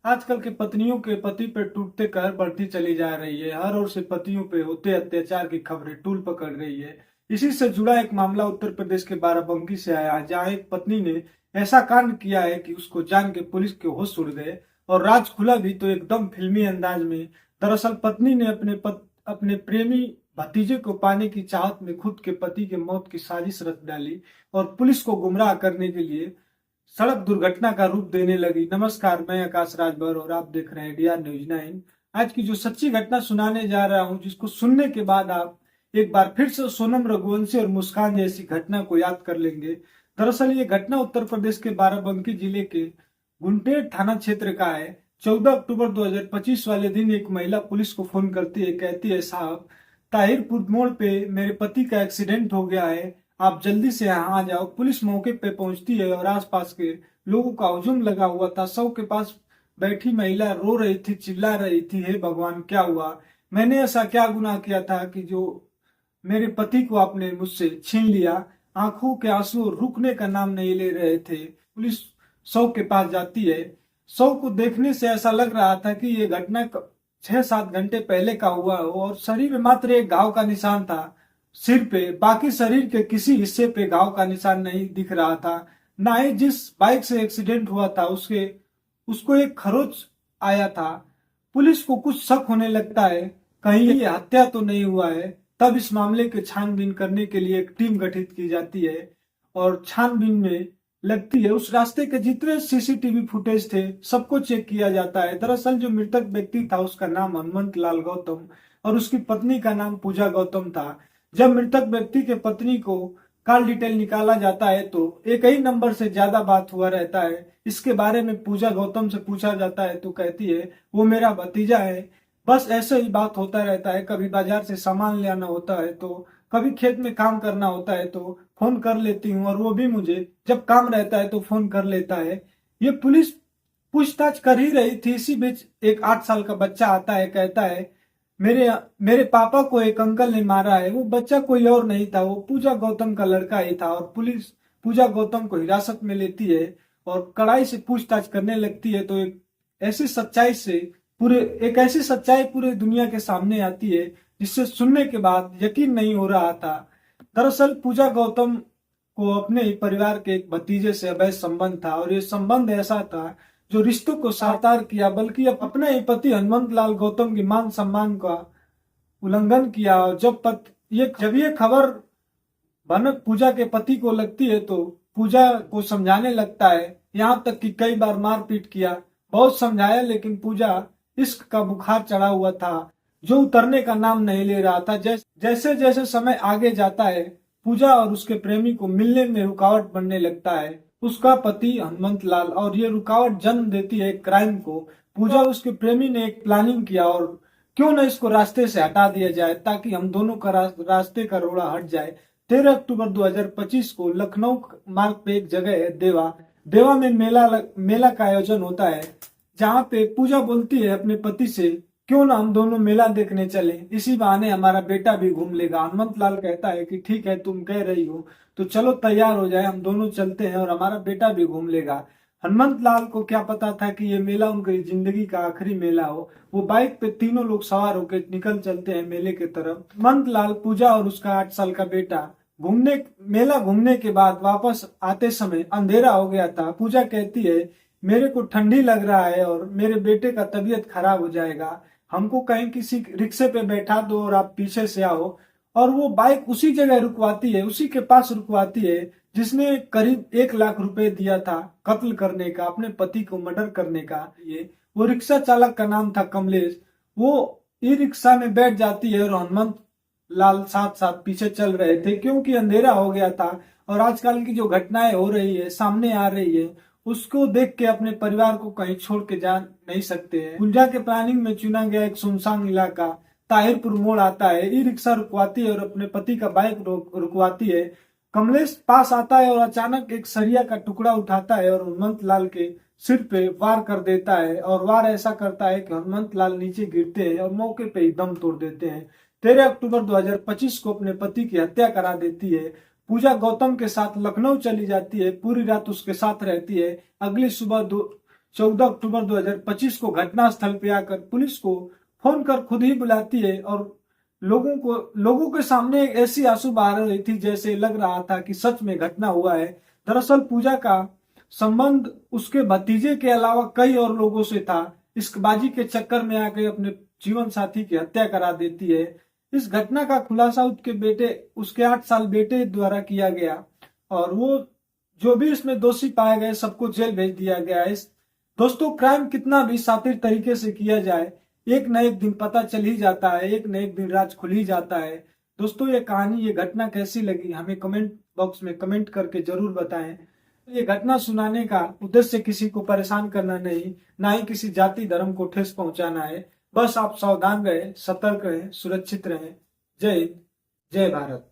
आजकल के पत्नियों के पति पे टूटते कहर बढ़ती चली जा रही है। हर ओर से पतियों पे होते अत्याचार की खबरें टूल पकड़ रही है। इसी से जुड़ा एक मामला उत्तर प्रदेश के बाराबंकी से आया है, जहां एक पत्नी ने ऐसा कांड किया है कि उसको जान के पुलिस के होश उड़ गए और राज खुला भी तो एकदम फिल्मी अंदाज में। दरअसल पत्नी ने अपने प्रेमी भतीजे को पाने की चाहत में खुद के पति के मौत की साजिश रच डाली और पुलिस को गुमराह करने के लिए सड़क दुर्घटना का रूप देने लगी। नमस्कार, मैं आकाश राजभर और आप देख रहे हैं डीआर न्यूज 9। आज की जो सच्ची घटना सुनाने जा रहा हूं, जिसको सुनने के बाद आप एक बार फिर से सोनम रघुवंशी और मुस्कान जैसी घटना को याद कर लेंगे। दरअसल ये घटना उत्तर प्रदेश के बाराबंकी जिले के गुंटेर थाना क्षेत्र का है। 14 अक्टूबर 2025 वाले दिन एक महिला पुलिस को फोन करती है, कहती है, साहब ताहिरपुर मोड़ पे मेरे पति का एक्सीडेंट हो गया है, आप जल्दी से यहाँ आ जाओ। पुलिस मौके पे पहुंचती है और आसपास के लोगों का हुजूम लगा हुआ था। शव के पास बैठी महिला रो रही थी, चिल्ला रही थी, हे भगवान क्या हुआ, मैंने ऐसा क्या गुनाह किया था कि जो मेरे पति को आपने मुझसे छीन लिया। आंखों के आंसू रुकने का नाम नहीं ले रहे थे। पुलिस शव के पास जाती है। शव को देखने से ऐसा लग रहा था कि ये घटना 6-7 घंटे पहले का हुआ हो और शरीर में मात्र एक घाव का निशान था सिर पे। बाकी शरीर के किसी हिस्से पे घाव का निशान नहीं दिख रहा था। ना ही जिस बाइक से एक्सीडेंट हुआ था उसको एक खरोच आया था। पुलिस को कुछ शक होने लगता है, कहीं ये हत्या तो नहीं हुआ है। तब इस मामले की छानबीन करने के लिए एक टीम गठित की जाती है और छानबीन में लगती है। उस रास्ते के जितने सीसीटीवी फुटेज थे सबको चेक किया जाता है। दरअसल जो मृतक व्यक्ति था उसका नाम हनुमंत लाल गौतम और उसकी पत्नी का नाम पूजा गौतम था। जब मृतक व्यक्ति के पत्नी को कॉल डिटेल निकाला जाता है तो एक ही नंबर से ज्यादा बात हुआ रहता है। इसके बारे में पूजा गौतम से पूछा जाता है तो कहती है वो मेरा भतीजा है। बस ऐसे ही बात होता रहता है। कभी बाजार से सामान ले आना होता है तो कभी खेत में काम करना होता है तो फोन कर लेती हूँ और वो भी मुझे जब काम रहता है तो फोन कर लेता है। ये पुलिस पूछताछ कर ही रही थी। इसी बीच एक 8 साल का बच्चा आता है, कहता है मेरे मेरे पापा को एक अंकल ने मारा है। वो बच्चा कोई और नहीं था, वो पूजा गौतम का लड़का ही था। और पुलिस पूजा गौतम को हिरासत में लेती है और कड़ाई से पूछताछ करने लगती है तो ऐसी सच्चाई से एक ऐसी सच्चाई पूरे दुनिया के सामने आती है जिससे सुनने के बाद यकीन नहीं हो रहा था। दरअसल पूजा गौतम को अपने ही परिवार के एक भतीजे से अवैध संबंध था और ये संबंध ऐसा था जो रिश्तों को साकार किया, बल्कि अपने ही पति हनुमंत लाल गौतम की मान सम्मान का उल्लंघन किया। और जब ये खबर भनक पूजा के पति को लगती है तो पूजा को समझाने लगता है, यहाँ तक कि कई बार मारपीट किया। बहुत समझाया लेकिन पूजा इश्क का बुखार चढ़ा हुआ था जो उतरने का नाम नहीं ले रहा था। जैसे जैसे समय आगे जाता है पूजा और उसके प्रेमी को मिलने में रुकावट बनने लगता है उसका पति हनुमंत लाल, और ये रुकावट जन्म देती है क्राइम को। पूजा उसके प्रेमी ने एक प्लानिंग किया और क्यों न इसको रास्ते से हटा दिया जाए ताकि हम दोनों का रास्ते का रोड़ा हट जाए। 13 अक्टूबर 2025 को लखनऊ मार्ग पे एक जगह है देवा। देवा में मेला का आयोजन होता है जहाँ पे पूजा बोलती है अपने पति से, क्यों ना हम दोनों मेला देखने चले, इसी बहाने हमारा बेटा भी घूम लेगा। हनुमंत लाल कहता है कि ठीक है, तुम कह रही हो तो चलो तैयार हो जाए, हम दोनों चलते हैं और हमारा बेटा भी घूम लेगा। हनुमंत लाल को क्या पता था कि ये मेला उनकी जिंदगी का आखिरी मेला हो। वो बाइक पे तीनों लोग सवार होकर निकल चलते हैं मेले की तरफ। हनुमंत लाल, पूजा और उसका 8 साल का बेटा मेला घूमने के बाद वापस आते समय अंधेरा हो गया था। पूजा कहती है मेरे को ठंडी लग रहा है और मेरे बेटे का तबीयत खराब हो जाएगा, हमको कहीं किसी रिक्शे पे बैठा दो और आप पीछे से आओ। और वो बाइक उसी जगह रुकवाती है, उसी के पास रुकवाती है जिसने करीब 1 लाख रुपए दिया था कत्ल करने का, अपने पति को मर्डर करने का। ये वो रिक्शा चालक का नाम था कमलेश। वो ई रिक्शा में बैठ जाती है और हनुमंत लाल साथ साथ पीछे चल रहे थे क्योंकि अंधेरा हो गया था और आजकल की जो घटनाएं हो रही है, सामने आ रही है, उसको देख के अपने परिवार को कहीं छोड़ के जा नहीं सकते हैं। गुंजा के प्लानिंग में चुना गया एक सुनसान इलाका ताहिरपुर मोड़ आता है। ई रिक्शा रुकवाती है और अपने पति का बाइक रुकवाती है। कमलेश पास आता है और अचानक एक सरिया का टुकड़ा उठाता है और हनुमंत लाल के सिर पे वार कर देता है और वार ऐसा करता है कि हनुमंत लाल नीचे गिरते हैं और मौके पे ही दम तोड़ देते हैं। 13 अक्टूबर 2025 को अपने पति की हत्या करा देती है। पूजा गौतम के साथ लखनऊ चली जाती है, पूरी रात उसके साथ रहती है। अगली सुबह 14 अक्टूबर 2025 को घटनास्थल पे आकर पुलिस को फोन कर खुद ही बुलाती है और लोगों के सामने एक ऐसी आंसू बहा रही थी जैसे लग रहा था कि सच में घटना हुआ है। दरअसल पूजा का संबंध उसके भतीजे के अलावा कई और लोगों से था। इश्कबाजी के चक्कर में आके अपने जीवन साथी की हत्या करा देती है। इस घटना का खुलासा उसके 8 साल बेटे द्वारा किया गया और वो जो भी इसमें दोषी पाए गए सबको जेल भेज दिया गया है। दोस्तों, क्राइम कितना भी शातिर तरीके से किया जाए, एक न एक दिन पता चल ही जाता है, एक न एक दिन राज खुल ही जाता है। दोस्तों, ये कहानी, ये घटना कैसी लगी हमें कमेंट बॉक्स में कमेंट करके जरूर बताएं। ये घटना सुनाने का उद्देश्य किसी को परेशान करना नहीं, ना ही किसी जाति धर्म को ठेस पहुंचाना है। बस आप सावधान रहें, सतर्क रहें, सुरक्षित रहें। जय हिंद, जय भारत।